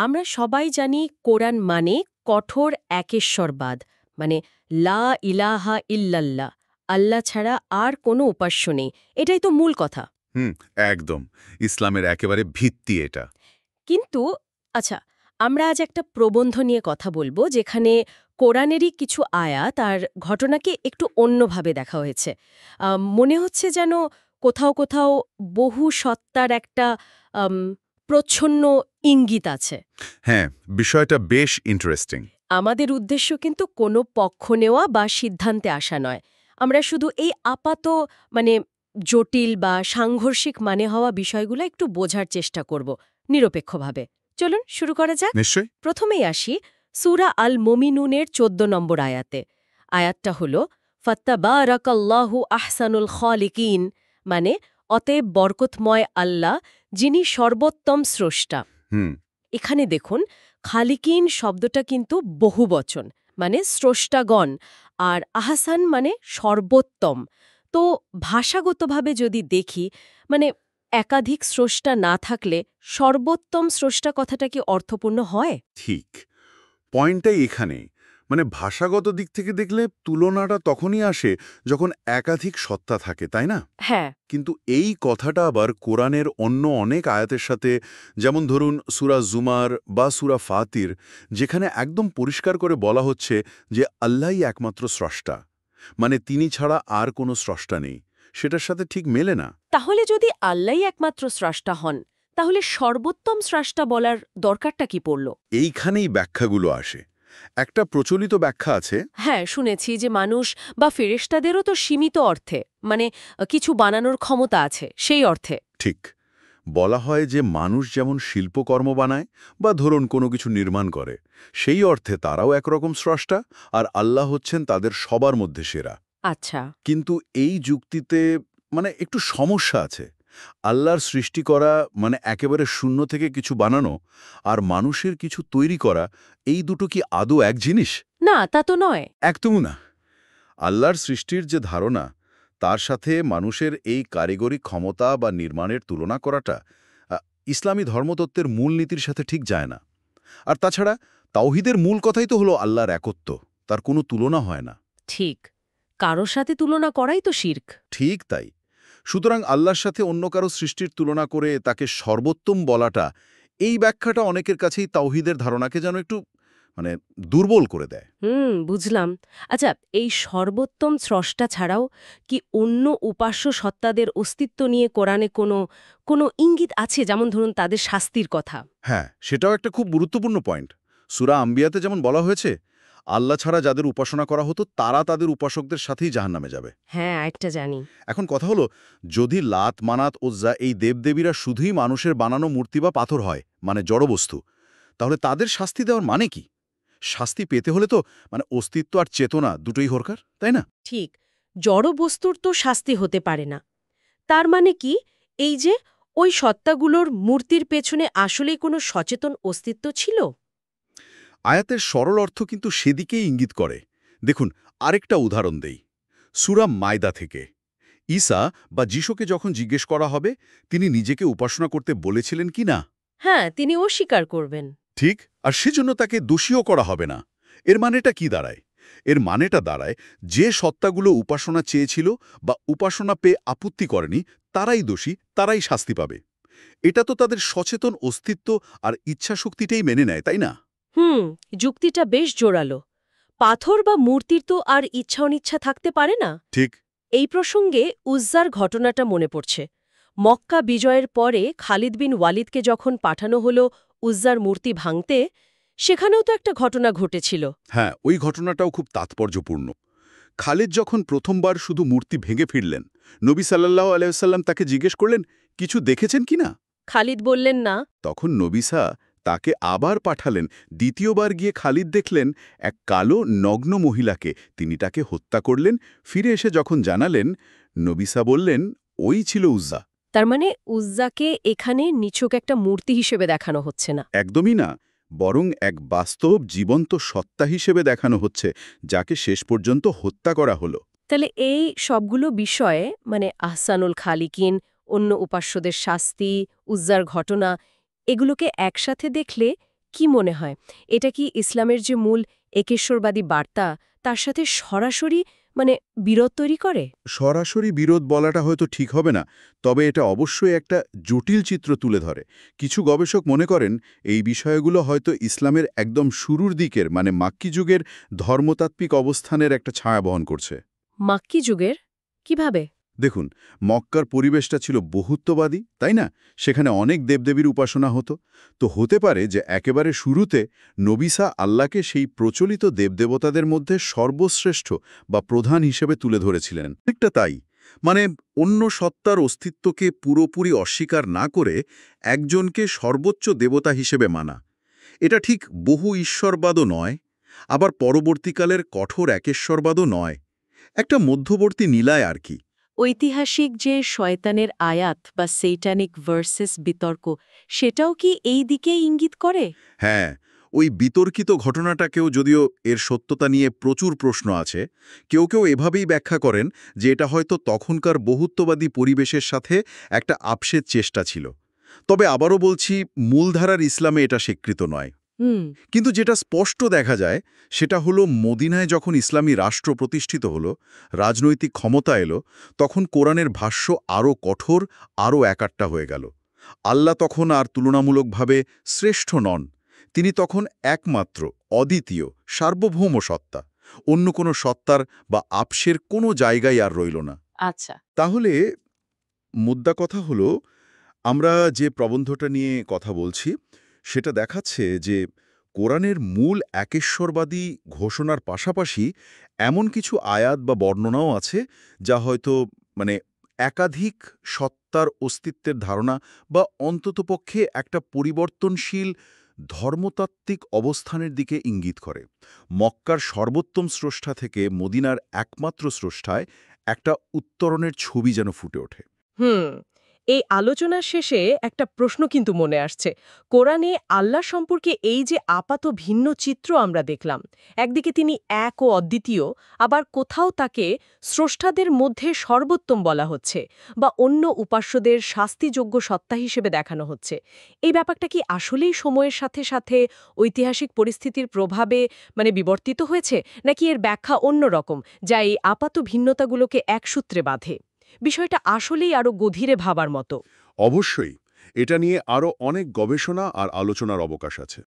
আমরা সবাই জানি কোরআন মানে কঠোর একেশ্বরবাদ, মানে লা ইলাহা ইল্লাল্লাহ, আল্লাহ ছাড়া আর কোনো উপাস্য নেই। এটাই তো মূল কথা। হুম, একদম। ইসলামের একেবারে ভিত্তি এটা। কিন্তু আচ্ছা, আমরা আজ একটা প্রবন্ধ নিয়ে কথা বলবো যেখানে কোরআনেরই কিছু আয়াত আর ঘটনাকে একটু অন্যভাবে দেখা হয়েছে। মনে হচ্ছে যেন কোথাও কোথাও বহু সত্তার একটা আম, প্রচ্ছন্ন ইঙ্গিত আছে। হ্যাঁ, বিষয়টা বেশ ইন্টারেস্টিং। আমাদের উদ্দেশ্য কিন্তু কোনো পক্ষ নেওয়া বা সিদ্ধান্তে আসা নয়। আমরা শুধু এই আপাত মানে জটিল বা সাংঘর্ষিক মানে হওয়া বিষয়গুলো একটু বোঝার চেষ্টা করব নিরপেক্ষভাবে। চলুন শুরু করা যাক। নিশ্চয়ই। প্রথমেই আসি সূরা আল মুমিনুনের ১৪ নম্বর আয়াতে। আয়াতটা হল ফাত্তাবারাকাল্লাহু আহসানুল খালিকিন, মানে অতএব বরকতময় আল্লাহ, যিনি সর্বোত্তম স্রষ্টা। হুম, এখানে দেখুন, খালিকিন শব্দটা কিন্তু বহুবচন, মানে স্রষ্টাগণ, আর আহসান মানে সর্বোত্তম। তো ভাষাগতভাবে যদি দেখি, মানে একাধিক স্রষ্টা না থাকলে সর্বোত্তম স্রষ্টা কথাটা কি অর্থপূর্ণ হয়? ঠিক। পয়েন্টটাই এখানে। মানে ভাষাগত দিক থেকে দেখলে তুলনাটা তখনই আসে যখন একাধিক সত্তা থাকে, তাই না? হ্যাঁ। কিন্তু এই কথাটা আবার কোরআনের অন্য অনেক আয়াতের সাথে, যেমন ধরুন সূরা জুমার বা সূরা ফাতির, যেখানে একদম পরিষ্কার করে বলা হচ্ছে যে আল্লাহই একমাত্র স্রষ্টা, মানে তিনি ছাড়া আর কোনো স্রষ্টা নেই, সেটার সাথে ঠিক মেলে না। তাহলে যদি আল্লাহই একমাত্র স্রষ্টা হন, তাহলে সর্বোত্তম স্রষ্টা বলার দরকারটা কি পড়ল? এইখানেই ব্যাখ্যাগুলো আসে। একটা প্রচলিত ব্যাখ্যা আছে। হ্যাঁ, শুনেছি যে মানুষ বা ফেরেশতাদেরও তো সীমিত অর্থে, মানে কিছু বানানোর ক্ষমতা আছে সেই অর্থে। ঠিক, বলা হয় যে মানুষ যেমন শিল্পকর্ম বানায় বা ধরুন কোনো কিছু নির্মাণ করে, সেই অর্থে তারাও একরকম স্রষ্টা, আর আল্লাহ হচ্ছেন তাদের সবার মধ্যে সেরা। আচ্ছা। কিন্তু এই যুক্তিতে মানে একটু সমস্যা আছে। আল্লাহর সৃষ্টি করা মানে একেবারে শূন্য থেকে কিছু বানানো, আর মানুষের কিছু তৈরি করা, এই দুটো কি আদৌ এক জিনিস? না, তা তো নয়। একদমই না। আল্লাহর সৃষ্টির যে ধারণা, তার সাথে মানুষের এই কারিগরি ক্ষমতা বা নির্মাণের তুলনা করাটা আ, ইসলামী ধর্মতত্ত্বের মূলনীতির সাথে ঠিক যায় না। আর তাছাড়া তাওহীদের মূল কথাই তো হলো আল্লাহর একত্ব, তার কোনো তুলনা হয় না। ঠিক। কারোর সাথে তুলনা করাই তো শিরক। ঠিক তাই। সুতরাং আল্লাহর সাথে অন্য কারো সৃষ্টির তুলনা করে তাকে সর্বোত্তম বলাটা, এই ব্যাখ্যাটা অনেকের কাছেই তাওহীদের ধারণাকে যেন একটু মানে দুর্বল করে দেয়। বুঝলাম। আচ্ছা, এই সর্বোত্তম স্রষ্টা ছাড়াও কি অন্য উপাস্য সত্তাদের অস্তিত্ব নিয়ে কোরআনে কোনো ইঙ্গিত আছে, যেমন ধরুন তাদের শাস্তির কথা? হ্যাঁ, সেটাও একটা খুব গুরুত্বপূর্ণ পয়েন্ট। সূরা আম্বিয়াতে যেমন বলা হয়েছে, আল্লাহ ছাড়া যাদের উপাসনা করা হতো তারা তাদের উপাসকদের সাথেই জাহান্নামে যাবে। হ্যাঁ, একটা জানি। এখন কথা হলো, যদি লাত, মানাত, ওজ্জা এই দেবদেবীরা শুধুই মানুষের বানানো মূর্তি বা পাথর হয়, মানে জড়বস্তু, তাহলে তাদের শাস্তি দেওয়ার মানে কি? শাস্তি পেতে হলে তো মানে অস্তিত্ব আর চেতনা দুটোই হরকার, তাই না? ঠিক। জড় বস্তুর তো শাস্তি হতে পারে না। তার মানে কি, এই যে ওই সত্তাগুলোর মূর্তির পেছনে আসলেই কোনো সচেতন অস্তিত্ব ছিল? আয়াতের সরল অর্থ কিন্তু সেদিকেই ইঙ্গিত করে। দেখুন, আরেকটা উদাহরণ দেই। সূরা মায়দা থেকে। ঈসা বা যিশুকে যখন জিজ্ঞেস করা হবে তিনি নিজেকে উপাসনা করতে বলেছিলেন কি না, হ্যাঁ, তিনি অস্বীকার করবেন। ঠিক, আর সেজন্য তাকে দোষীও করা হবে না। এর মানেটা কি দাঁড়ায়? এর মানেটা দাঁড়ায় যে সত্তাগুলো উপাসনা চেয়েছিল বা উপাসনা পেয়ে আপত্তি করেনি, তারাই দোষী, তারাই শাস্তি পাবে। এটা তো তাদের সচেতন অস্তিত্ব আর ইচ্ছাশক্তিটাই মেনে নেয়, তাই না? হুম, যুক্তিটা বেশ জোরালো। পাথর বা মূর্তির তো আর ইচ্ছা অনিচ্ছা থাকতে পারে না। ঠিক। এই প্রসঙ্গে উজ্জার ঘটনাটা মনে পড়ছে। মক্কা বিজয়ের পরে খালিদ বিন ওয়ালিদকে যখন পাঠানো হলো উজ্জার মূর্তি ভাঙতে, সেখানেও তো একটা ঘটনা ঘটেছিল। হ্যাঁ, ওই ঘটনাটাও খুব তাৎপর্যপূর্ণ। খালিদ যখন প্রথমবার শুধু মূর্তি ভেঙে ফিরলেন, নবী সাল্লাল্লাহু আলাইহি ওয়াসাল্লাম তাকে জিজ্ঞেস করলেন, কিছু দেখেছেন কিনা? খালিদ বললেন না। তখন নবিসা তাকে আবার পাঠালেন। দ্বিতীয়বার গিয়ে খালিদ দেখলেন এক কালো নগ্ন মহিলাকে, তিনি তাকে হত্যা করলেন। ফিরে এসে যখন জানালেন, নবিসা বললেন, ওই ছিল উজ্জা। তার মানে উজ্জাকে এখানে নিছক একটা মূর্তি হিসেবে দেখানো হচ্ছে না। একদমই না, বরং এক বাস্তব জীবন্ত সত্তা হিসেবে দেখানো হচ্ছে, যাকে শেষ পর্যন্ত হত্যা করা হলো। তাহলে এই সবগুলো বিষয়ে, মানে আহসানুল খালিকিন, অন্য উপাস্যদের শাস্তি, উজ্জার ঘটনা, এগুলোকে একসাথে দেখলে কি মনে হয় এটা কি ইসলামের যে মূল একেশ্বরবাদী বার্তা তার সাথে সরাসরি বিরোধ তৈরি করে? সরাসরি বিরোধ বলাটা হয়তো ঠিক হবে না, তবে এটা অবশ্যই একটা জটিল চিত্র তুলে ধরে। কিছু গবেষক মনে করেন এই বিষয়গুলো হয়তো ইসলামের একদম শুরুর দিকের মাক্কি যুগের ধর্মতাত্ত্বিক অবস্থানের একটা ছায়া বহন করছে। মাক্কি যুগের কিভাবে? দেখুন, মক্কার পরিবেশটা ছিল বহুত্ববাদী, তাই না? সেখানে অনেক দেবদেবীর উপাসনা হতো। তো হতে পারে যে একেবারে শুরুতে নবিসা আল্লাহকে সেই প্রচলিত দেবদেবতাদের মধ্যে সর্বশ্রেষ্ঠ বা প্রধান হিসেবে তুলে ধরেছিলেন। ঠিকটা তাই, অন্য সত্তার অস্তিত্বকে পুরোপুরি অস্বীকার না করে একজনকে সর্বোচ্চ দেবতা হিসেবে মানা। এটা ঠিক বহু ঈশ্বরবাদও নয়, আবার পরবর্তীকালের কঠোর একেশ্বরবাদও নয়। একটা মধ্যবর্তী নীলায় আর কি। ঐতিহাসিক যে শয়তানের আয়াত বা সেইটানিক ভার্সেস বিতর্ক, সেটাও কি এই দিকে ইঙ্গিত করে? হ্যাঁ, ওই বিতর্কিত ঘটনাটাকেও, যদিও এর সত্যতা নিয়ে প্রচুর প্রশ্ন আছে, কেউ কেউ এভাবেই ব্যাখ্যা করেন যে এটা হয়তো তখনকার বহুত্ববাদী পরিবেশের সাথে একটা আপসের চেষ্টা ছিল। তবে আবারও বলছি, মূলধারার ইসলামে এটা স্বীকৃত নয়। হুম। কিন্তু যেটা স্পষ্ট দেখা যায় সেটা হলো মদিনায় যখন ইসলামী রাষ্ট্র প্রতিষ্ঠিত হলো, রাজনৈতিক ক্ষমতা এলো, তখন কোরআনের ভাষ্য আরও কঠোর, আরও একাট্টা হয়ে গেল। আল্লাহ তখন আর তুলনামূলকভাবে শ্রেষ্ঠ নন। তিনি তখন একমাত্র, অদ্বিতীয়, সার্বভৌম সত্তা। অন্য কোনো সত্তার বা আপসের কোনো জায়গায় আর রইল না। আচ্ছা। তাহলে মুদ্রা কথা হলো, আমরা যে প্রবন্ধটা নিয়ে কথা বলছি সেটা দেখাচ্ছে যে কোরআনের মূল একেশ্বরবাদী ঘোষণার পাশাপাশি এমন কিছু আয়াত বা বর্ণনাও আছে যা হয়তো মানে একাধিক সত্তার অস্তিত্বের ধারণা বা অন্ততপক্ষে একটা পরিবর্তনশীল ধর্মতাত্ত্বিক অবস্থানের দিকে ইঙ্গিত করে। মক্কার সর্বোত্তম স্রষ্টা থেকে মদিনার একমাত্র স্রষ্টায় একটা উত্তরণের ছবি যেন ফুটে ওঠে। হুম। এই আলোচনার শেষে একটা প্রশ্ন কিন্তু মনে আসছে। কোরআনে আল্লাহ সম্পর্কে এই যে আপাত ভিন্ন চিত্র আমরা দেখলাম, একদিকে তিনি এক ও অদ্বিতীয়, আবার কোথাও তাকে স্রষ্টাদের মধ্যে সর্বোত্তম বলা হচ্ছে বা অন্য উপাস্যদের শাস্তিযোগ্য সত্তা হিসেবে দেখানো হচ্ছে। এই ব্যাপারটা কি আসলেই সময়ের সাথে সাথে ঐতিহাসিক পরিস্থিতির প্রভাবে বিবর্তিত হয়েছে, নাকি এর ব্যাখ্যা অন্যরকম, যা এই আপাত ভিন্নতাগুলোকে এক সূত্রে বাঁধে? বিষয়টা আসলেই আরো গভীরে ভাবার মতো। অবশ্যই এটা নিয়ে আরও অনেক গবেষণা আর আলোচনার অবকাশ আছে।